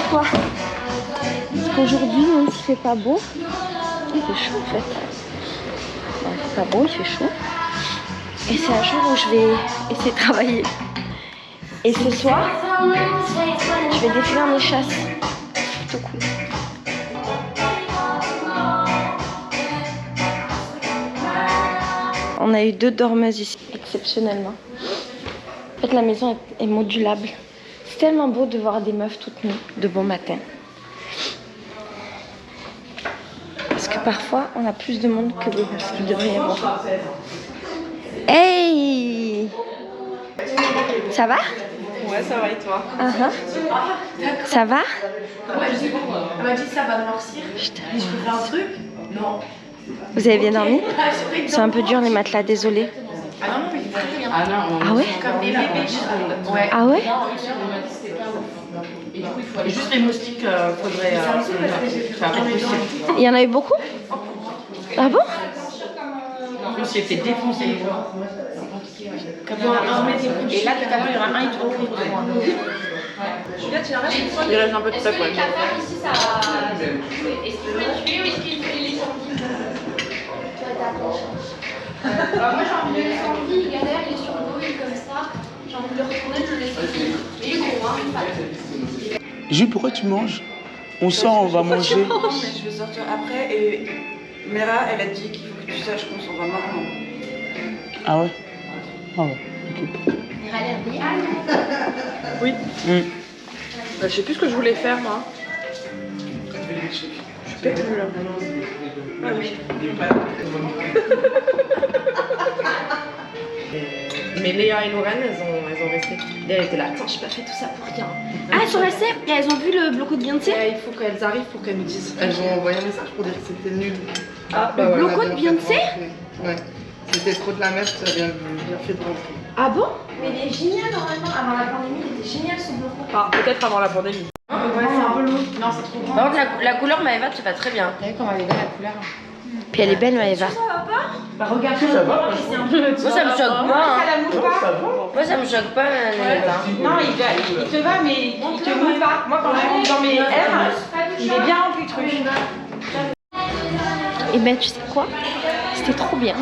Quoi? Parce qu'aujourd'hui, même s'il fait pas beau, il fait chaud en fait. Bon, il fait pas beau, il fait chaud. Et c'est un jour où je vais essayer de travailler. Et ce soir, je vais défiler en échasse. C'est plutôt cool. On a eu 2 dormeuses ici, exceptionnellement. En fait, la maison est modulable. C'est tellement beau de voir des meufs toutes nues de bon matin. Parce que parfois, on a plus de monde que ce qu'il devrait y avoir. Hey! Ça va? Ouais, ça va et toi? Ça va? Elle m'a dit ça va noircir. Je peux faire un truc? Non. Vous avez bien dormi? C'est un peu dur les matelas, désolé. Ah non, mais très bien. Ah ouais? Comme des bébés. Ouais. Ah ouais? Et juste les moustiques, faudrait faire possible. Il y en a eu beaucoup? Ah bon? Je me suis fait défoncer. Et là, tout à l'heure, il y aura un, il te retrouve de moi. Il reste un peu de ça, quoi. Moi j'ai envie de le laisser en vie, il galère, il est sur le dos, il est comme ça. J'ai envie de le retourner, je le laisse en vie. Mais il est gros, hein, Jules, pourquoi tu manges? On sort, on va manger. Je vais sortir après et Mera, elle a dit qu'il faut que tu saches qu'on s'en va maintenant. Ah ouais? Ah ouais, ok. Mira a l'air bien. Oui. Bah, je sais plus ce que je voulais faire, moi. Je sais plus là. Ah oui. Mais Léa et Lorraine, elles ont resté. Léa était là. Attends, j'ai pas fait tout ça pour rien. Ah, elles sont restées et elles ont vu le bloco de Beyoncé? Il faut qu'elles arrivent pour qu'elles nous disent. Elles ont envoyé un message pour dire que c'était nul. Le bloco de Beyoncé? Ouais. C'était trop de la merde, ça vient fait de rentrer. Ah bon? Mais il est génial normalement. Avant la pandémie, il était génial ce bloco. Enfin, peut-être avant la pandémie. Ouais, c'est un peu long. Non, c'est trop grand. Par contre, la couleur Maëva, tu vas très bien. T'as vu comment elle est belle la couleur? Puis elle est belle Maëva. Bah regarde, Ça va? Moi ça me choque pas. ça la mouille pas. Moi ça me choque pas Maëva. Non, il te va, mais il te mouille pas. Moi, quand je rentre dans mes airs, il est bien rempli le truc. Et ben tu sais quoi? C'était trop bien.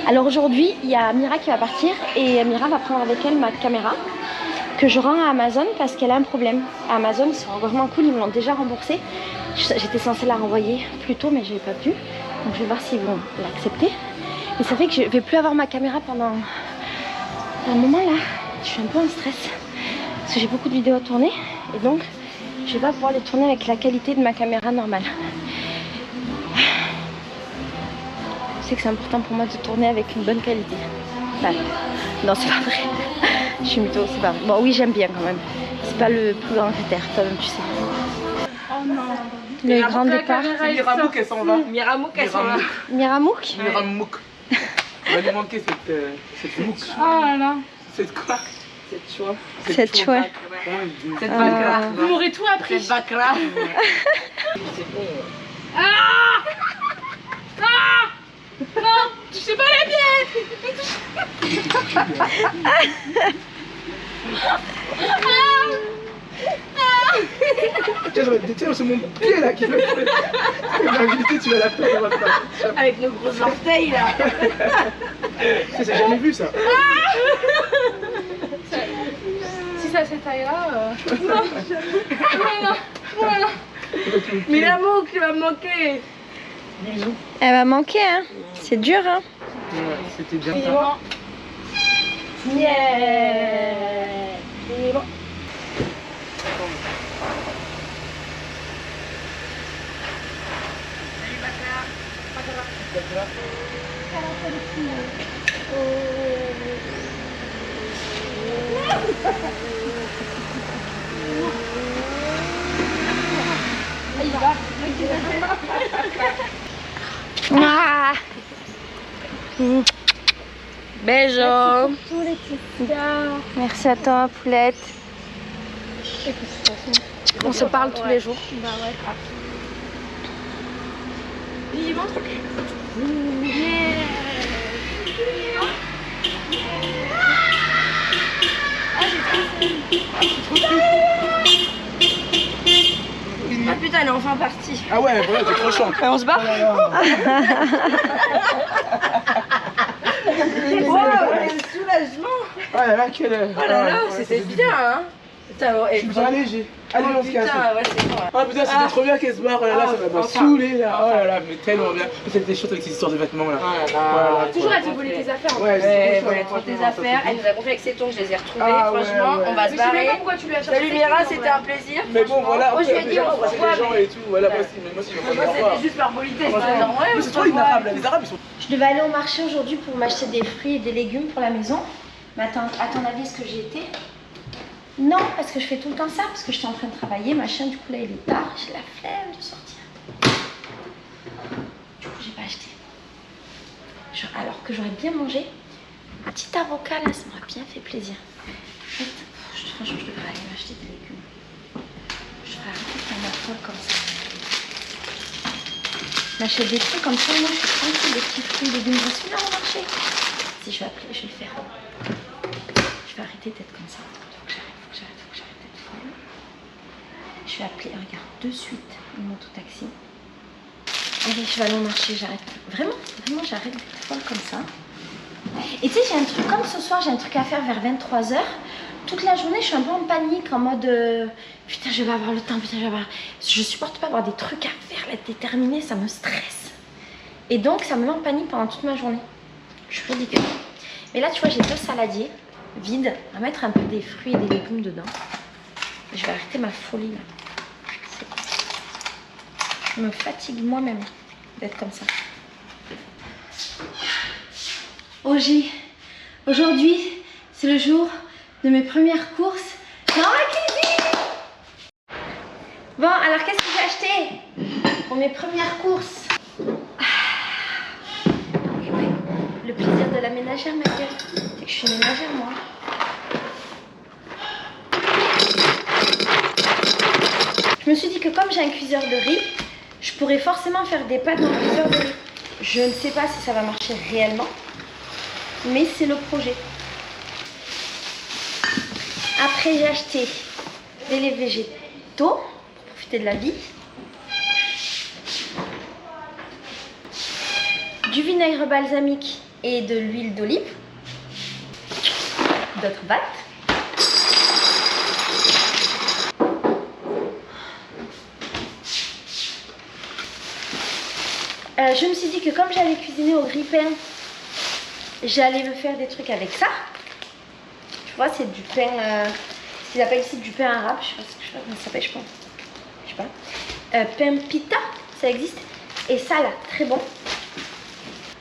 Alors aujourd'hui, il y a Mira qui va partir et Mira va prendre avec elle ma caméra que je rends à Amazon parce qu'elle a un problème. À Amazon, c'est vraiment cool, ils me l'ont déjà remboursé. J'étais censée la renvoyer plus tôt, mais je n'ai pas pu. Donc je vais voir s'ils vont l'accepter. Et ça fait que je ne vais plus avoir ma caméra pendant un moment là. Je suis un peu en stress parce que j'ai beaucoup de vidéos à tourner et donc je vais pas pouvoir les tourner avec la qualité de ma caméra normale. Je sais que c'est important pour moi de tourner avec une bonne qualité. Enfin, non, c'est pas vrai. Je suis mytho, c'est pas vrai. Bon, oui, j'aime bien quand même. C'est pas le plus grand critère, toi-même, tu sais. Oh non. Le grand départ. C'est Miramouk, elle s'en va. Miramouk, elle s'en va. Miramouk? Miramouk. On va lui manquer cette mouk. Oh là là. C'est quoi? Cette choix. Cette chouette. Cette bakra. Vous m'aurez tout appris. Cette bakra. Non, tu sais pas la mienne. Tiens, c'est mon pied là qui me fait. Tu vas la faire dans ta. Avec nos gros orteils là. J'ai jamais vu ça. Si ça cette taille là. Non. Non. Mais l'amour, tu vas me manquer. Bisous. Elle va manquer, hein. C'est dur, hein. Ouais, c'était bien. C'est bon. Yeah. C'est bon. Ah. Bejo. Merci à toi, Poulette. On se parle tous les jours. Bah ouais. enfin parti. Ah ouais, voilà, t'es trop chiant. On se barre. Waouh, quel soulagement. Oh là là, quel... Oh là là, c'était bien, hein. Je suis pas léger. Allez, on se casse. Putain, ouais, c'est bon. Ah putain, c'était trop bien qu'elle se barre, oh là là, ça m'a enfin. saoulé là. Oh là là, mais tellement bien. C'était chouette avec ces histoires de vêtements là. Oh là là. Toujours elle te volait tes affaires. Ouais, Ouais, c'est voilà, trop toutes tes chouette, affaires. franchement, Elle nous a confié avec ses tongs, je les ai retrouvés. Ah, ouais, Franchement, ouais. on va se Mais je sais même barrer. pas pourquoi tu lui as cherché. Salut Mira, c'était un plaisir. Mais bon, voilà, Moi, je lui ai dit, on se c'est revoit. les gens et tout, voilà, moi aussi, mais moi aussi, je vais Moi, pas le voir. c'était juste par politesse. Franchement. Ouais, Mais c'est trop une arabe là, les arabes ils sont. Je devais aller au marché aujourd'hui pour m'acheter des fruits et des légumes pour la maison. Mais attends, à ton avis, est-ce que j'y étais? Non, parce que je fais tout le temps ça, parce que j'étais en train de travailler, machin, du coup là il est tard, j'ai la flemme de sortir. Du coup j'ai pas acheté. Alors que j'aurais bien mangé un petit avocat là, ça m'aurait bien fait plaisir. En fait, franchement je devrais aller m'acheter des légumes. Je devrais arrêter de faire ma folle comme ça. M'achète des trucs comme ça, moi je suis tranquille, des petits fruits, des légumes, je suis là au marché. Si je vais appeler, je vais le faire. Je vais arrêter d'être comme ça. Faut que j'arrête d'être folle. Je vais appeler, regarde, de suite une moto-taxi. Allez, je vais aller au marché, j'arrête. Vraiment, j'arrête d'être folle comme ça. Et tu sais, j'ai un truc, comme ce soir, j'ai un truc à faire vers 23 h. Toute la journée, je suis un peu en panique, en mode putain, je vais avoir le temps, putain, je vais avoir. Je supporte pas avoir des trucs à faire, être déterminée, ça me stresse. Et donc, ça me met en panique pendant toute ma journée. Je suis ridicule. Mais là, tu vois, j'ai 2 saladiers vides, à mettre un peu des fruits et des légumes dedans. Je vais arrêter ma folie là. Je me fatigue moi-même d'être comme ça. Aujourd'hui, c'est le jour de mes premières courses dans la cuisine. Bon, alors qu'est-ce que j'ai acheté pour mes premières courses? Et ouais, le plaisir de la ménagère, ma gueule. C'est que je suis ménagère, moi. Je me suis dit que comme j'ai un cuiseur de riz, je pourrais forcément faire des pâtes dans le cuiseur de riz. Je ne sais pas si ça va marcher réellement, mais c'est le projet. Après, j'ai acheté des laits végétaux pour profiter de la vie. Du vinaigre balsamique et de l'huile d'olive. D'autres pâtes. Je me suis dit que comme j'allais cuisiner au grille-pain, j'allais me faire des trucs avec ça. Tu vois, c'est du pain, ce qu'ils appellent ici du pain arabe. Je sais pas comment ça s'appelle, je pense. Je sais pas. Pain pita, ça existe. Et ça là, très bon.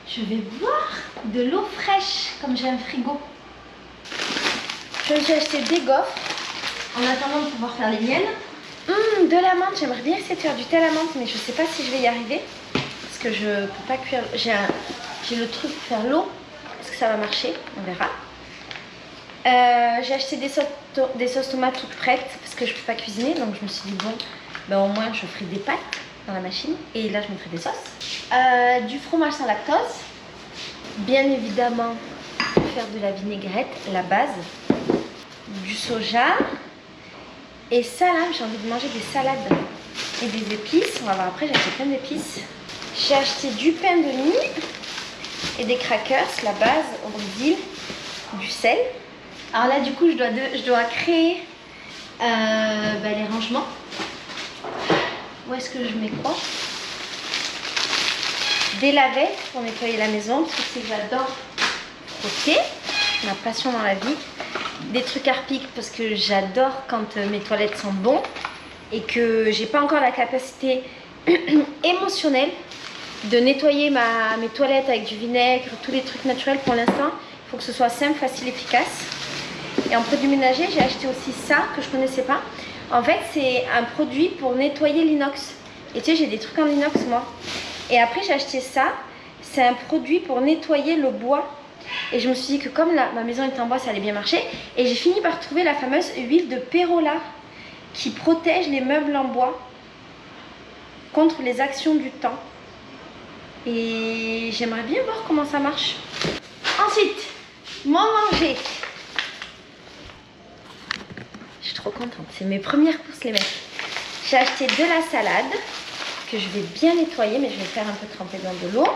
Je vais boire de l'eau fraîche, comme j'ai un frigo. Je me suis acheté des gaufres en attendant de pouvoir faire les miennes. De la menthe, j'aimerais bien essayer de faire du thé à la menthe, mais je sais pas si je vais y arriver. Parce que je peux pas cuire. J'ai le truc pour faire l'eau. Est-ce que ça va marcher? On verra. J'ai acheté des sauces tomates toutes prêtes parce que je peux pas cuisiner. Donc je me suis dit, bon, ben au moins je ferai des pâtes dans la machine. Et là je mettrai des sauces. Du fromage sans lactose. Bien évidemment, faire de la vinaigrette, la base. Du soja. Et ça là, j'ai envie de manger des salades et des épices. On va voir après, j'ai acheté plein d'épices. J'ai acheté du pain de mie et des crackers, la base, au brésil, du sel. Alors là, du coup, je dois créer les rangements. Où est-ce que je mets quoi? Des lavettes pour nettoyer la maison, parce que j'adore frotter, ma passion dans la vie. Des trucs harpiques parce que j'adore quand mes toilettes sont bonnes et que j'ai pas encore la capacité émotionnelle de nettoyer mes toilettes avec du vinaigre, tous les trucs naturels pour l'instant. Il faut que ce soit simple, facile, efficace. Et en produit ménager, j'ai acheté aussi ça que je connaissais pas. En fait, c'est un produit pour nettoyer l'inox. Et tu sais, j'ai des trucs en inox moi. Et après, j'ai acheté ça. C'est un produit pour nettoyer le bois. Et je me suis dit que comme ma maison est en bois, ça allait bien marcher. Et j'ai fini par trouver la fameuse huile de Perola qui protège les meubles en bois contre les actions du temps. Et j'aimerais bien voir comment ça marche. Ensuite, mon manger. Je suis trop contente. C'est mes premières courses, les mecs. J'ai acheté de la salade que je vais bien nettoyer, mais je vais faire un peu tremper dans de l'eau.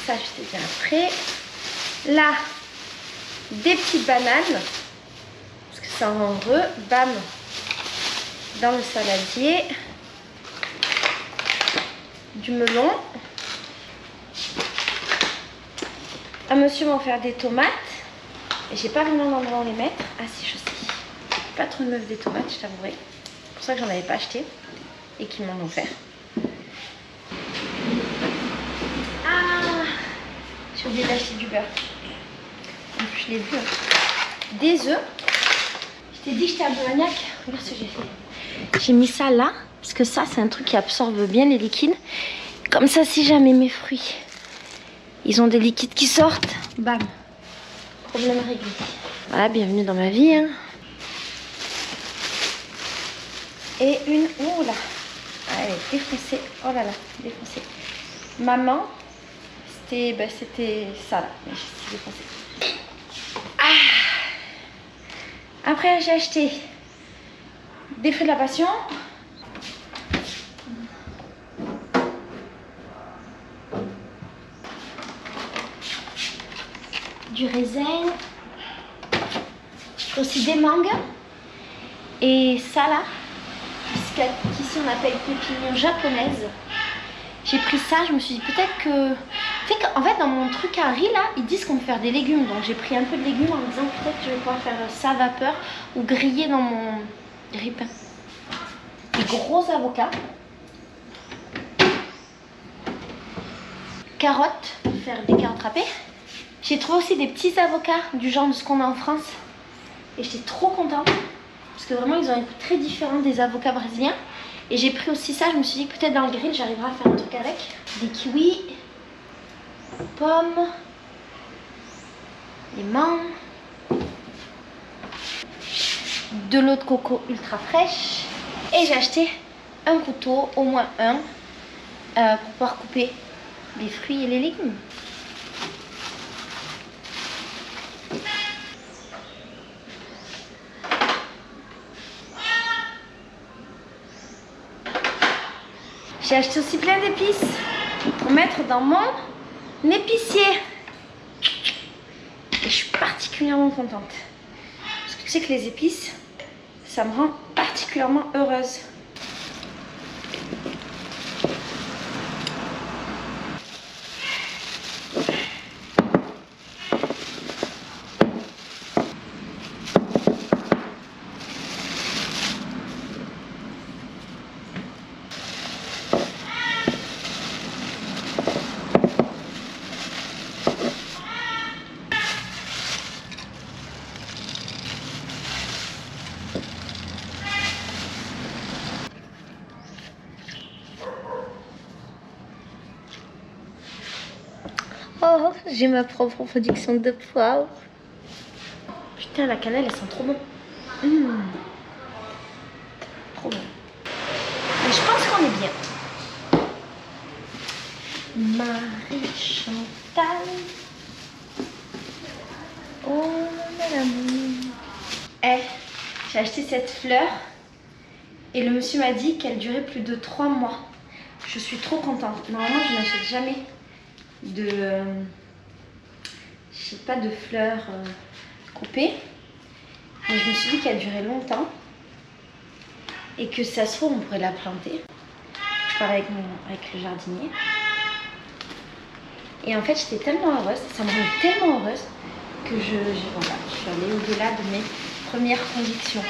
Ça, je te dis après. Là, des petites bananes, parce que ça rend heureux. Bam, dans le saladier. Du melon. Un monsieur m'a offert des tomates. Et j'ai pas vraiment d'endroit où les mettre. Ah si, je sais. Je suis pas trop une meuf des tomates, je t'avouerai. C'est pour ça que j'en avais pas acheté. Et qu'ils m'en ont offert. Ah, j'ai oublié d'acheter du beurre. En plus, je l'ai vu. Hein. Des œufs. Je t'ai dit que j'étais un peu maniaque. Regarde ce que j'ai fait. J'ai mis ça là. Parce que ça, c'est un truc qui absorbe bien les liquides. Comme ça, si jamais mes fruits, ils ont des liquides qui sortent, bam, problème réglé. Voilà, bienvenue dans ma vie. Hein. Et une, oh là, elle est défoncée. Oh là là, défoncée. Maman, c'était ça là, mais c'est défoncé. Ah. Après, j'ai acheté des fruits de la passion. Du raisin, aussi des mangues et ça là, qu'ici on appelle pépinière japonaise. J'ai pris ça, je me suis dit peut-être que... En fait dans mon truc à riz là, ils disent qu'on peut faire des légumes, donc j'ai pris un peu de légumes en me disant peut-être que je vais pouvoir faire ça vapeur ou griller dans mon riz pain. Des gros avocats. Carottes, pour faire des carottes râpées. J'ai trouvé aussi des petits avocats du genre de ce qu'on a en France. Et j'étais trop contente. Parce que vraiment, ils ont un goût très différent des avocats brésiliens. Et j'ai pris aussi ça. Je me suis dit que peut-être dans le grill, j'arriverai à faire un truc avec. Des kiwis. Pommes. Des mangues. De l'eau de coco ultra fraîche. Et j'ai acheté un couteau, au moins un, pour pouvoir couper les fruits et les légumes. J'ai acheté aussi plein d'épices pour mettre dans mon épicier. Et je suis particulièrement contente. Parce que tu sais que les épices, ça me rend particulièrement heureuse. Oh, j'ai ma propre production de poivre. Putain, la cannelle, elle sent trop bon. Trop bon. Mais je pense qu'on est bien. Marie-Chantal. Oh, madame. J'ai acheté cette fleur. Et le monsieur m'a dit qu'elle durait plus de 3 mois. Je suis trop contente. Normalement, je n'achète jamais de je sais pas, de fleurs coupées, mais je me suis dit qu'elle durait longtemps et que ça se trouve on pourrait la planter. Je parlais avec le jardinier et en fait j'étais tellement heureuse, ça me rend tellement heureuse que voilà, je suis allée au-delà de mes premières convictions.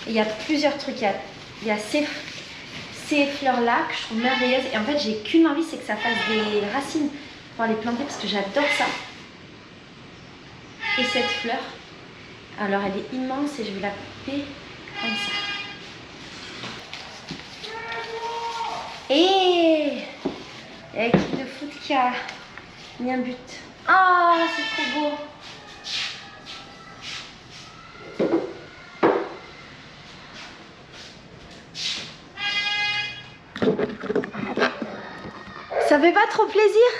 Et il y a plusieurs trucs, il y a ces fleurs-là que je trouve merveilleuses. Et en fait, j'ai qu'une envie, c'est que ça fasse des racines pour les planter parce que j'adore ça. Et cette fleur, alors elle est immense et je vais la couper comme ça. Et l'équipe de foot qui a mis un but. Ah, c'est trop beau! Ça fait pas trop plaisir?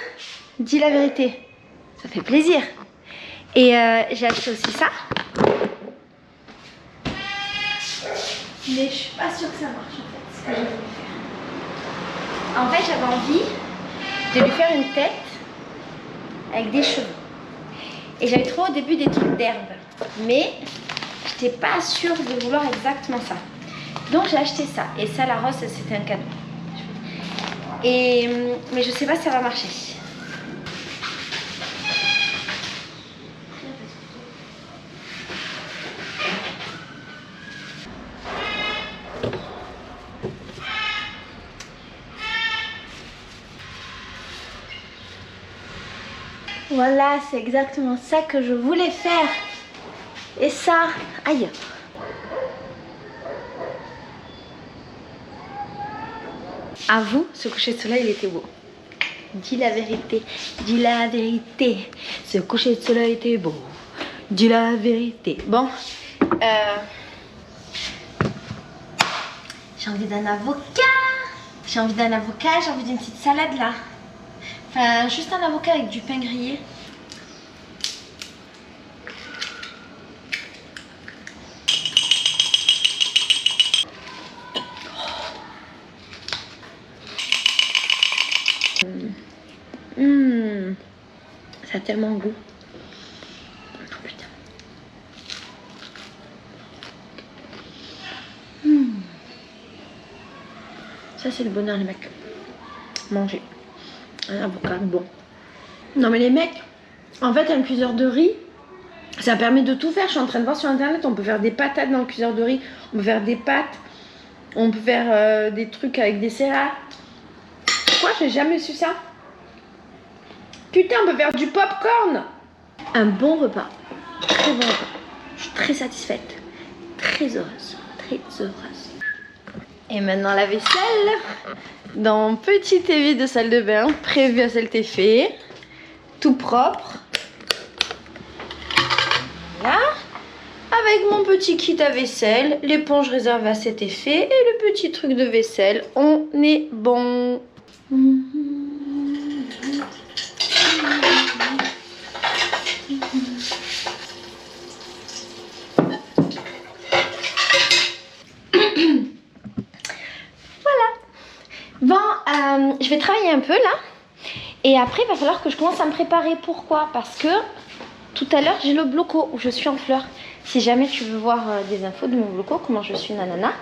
Dis la vérité. Ça fait plaisir. Et j'ai acheté aussi ça. Mais je suis pas sûre que ça marche en fait, ce que j'ai voulu faire. En fait, j'avais envie de lui faire une tête avec des cheveux. Et j'avais trouvé au début des trucs d'herbe. Mais j'étais pas sûre de vouloir exactement ça. Donc j'ai acheté ça. Et ça, la rose, c'était un cadeau. Mais je sais pas si ça va marcher. Voilà, c'est exactement ça que je voulais faire. Et ça, aïe. Avoue, ce coucher de soleil, il était beau. Dis la vérité, dis la vérité. Ce coucher de soleil était beau. Dis la vérité. Bon, j'ai envie d'un avocat. J'ai envie d'un avocat, j'ai envie d'une petite salade là. Enfin, juste un avocat avec du pain grillé. Ça a tellement de goût. Oh, putain. Ça c'est le bonheur les mecs. Manger un avocat bon. Non mais les mecs, en fait un cuiseur de riz, ça permet de tout faire. Je suis en train de voir sur internet, on peut faire des patates dans le cuiseur de riz, on peut faire des pâtes, on peut faire des trucs avec des céréales. Pourquoi j'ai jamais su ça? Putain, on peut faire du popcorn. Un bon repas, très bon repas. Je suis très satisfaite, très heureuse, très heureuse. Et maintenant la vaisselle dans petit évier de salle de bain, prévu à cet effet, tout propre. Voilà. Avec mon petit kit à vaisselle, l'éponge réservée à cet effet et le petit truc de vaisselle, on est bon. Bon, je vais travailler un peu là. Et après, il va falloir que je commence à me préparer. Pourquoi? Parce que tout à l'heure, j'ai le bloco où je suis en fleurs. Si jamais tu veux voir des infos de mon bloco, comment je suis nanana,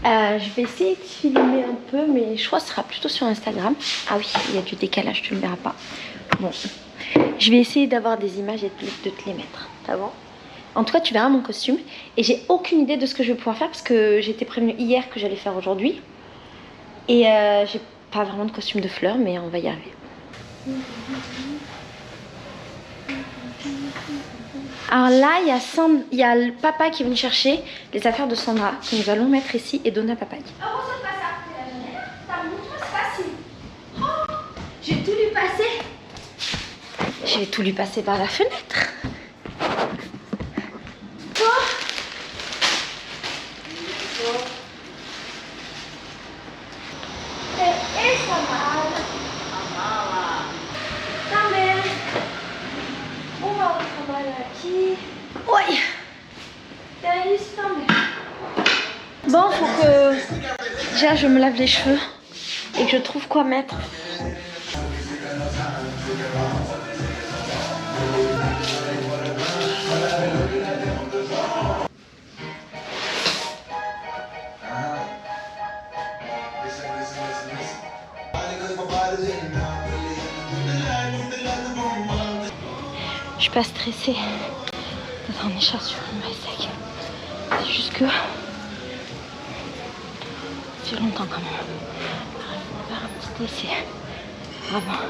je vais essayer de filmer un peu, mais je crois que ce sera plutôt sur Instagram. Ah oui, il y a du décalage, tu ne le verras pas. Bon, je vais essayer d'avoir des images et de te les mettre. Ça va? En tout cas, tu verras mon costume. Et j'ai aucune idée de ce que je vais pouvoir faire parce que j'ai été prévenue hier que j'allais faire aujourd'hui. Et j'ai pas vraiment de costume de fleurs, mais on va y arriver. Alors là, il y a le papa qui est venu chercher les affaires de Sandra que nous allons mettre ici et donner à papa. Heureusement pas ça. T'as montré, c'est facile. Oh, j'ai tout lui passé. Je vais tout lui passer par la fenêtre. Ouais. Bon, faut que déjà je me lave les cheveux et que je trouve quoi mettre. Je suis pas stressée d'être en écharpe sur une maille sec. C'est juste que c'est longtemps quand même. Alors, il faut faire un petit essai avant.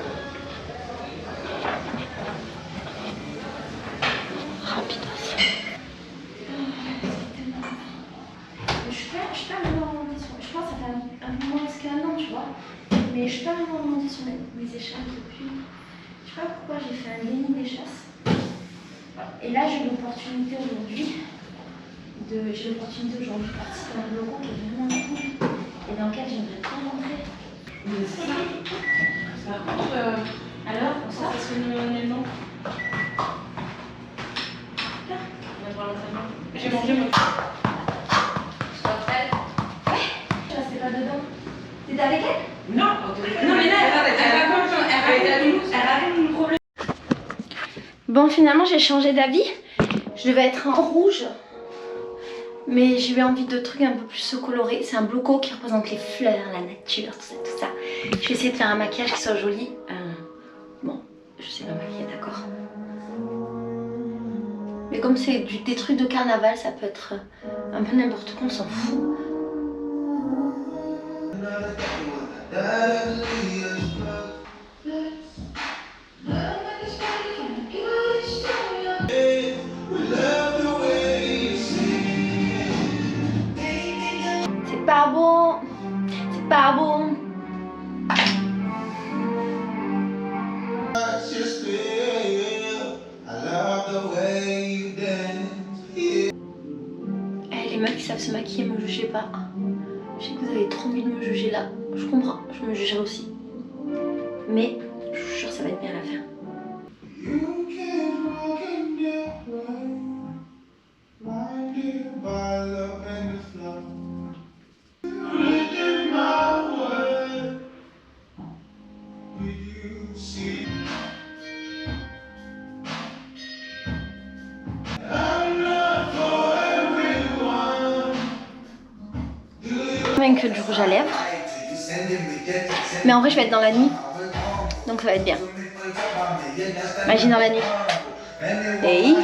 Rapidos. Je suis pas vraiment remontée sur. Je pense que ça fait un peu moins qu'un an, tu vois. Mais je suis pas vraiment remontée sur mes écharpes depuis. Je sais pas pourquoi j'ai fait un déni des chasses. Et là j'ai l'opportunité aujourd'hui de participer à un logo qui est vraiment cool et dans lequel j'aimerais bien rentrer. Par contre, alors, ça se fait manuellement. On va voir l'entraînement. J'ai mangé mon. T'étais avec elle? Non, mais là, elle raconte mon problème. Bon, finalement, j'ai changé d'avis. Je devais être en rouge. Mais j'ai eu envie de trucs un peu plus colorés. C'est un bloco qui représente les fleurs, la nature, tout ça. Je vais essayer de faire un maquillage qui soit joli. Bon, je sais pas maquiller, d'accord. Mais comme c'est des trucs de carnaval, ça peut être un peu n'importe quoi, on s'en fout. C'est pas bon. C'est pas bon. Eh, les meufs qui savent se maquiller, me jugez pas. Je sais que vous avez trop envie de me juger là. Je comprends, je me jugerai aussi. Mais je suis sûre que ça va être bien l'affaire. Que du rouge à lèvres, mais en vrai je vais être dans la nuit, donc ça va être bien. Imagine dans la nuit. Hey.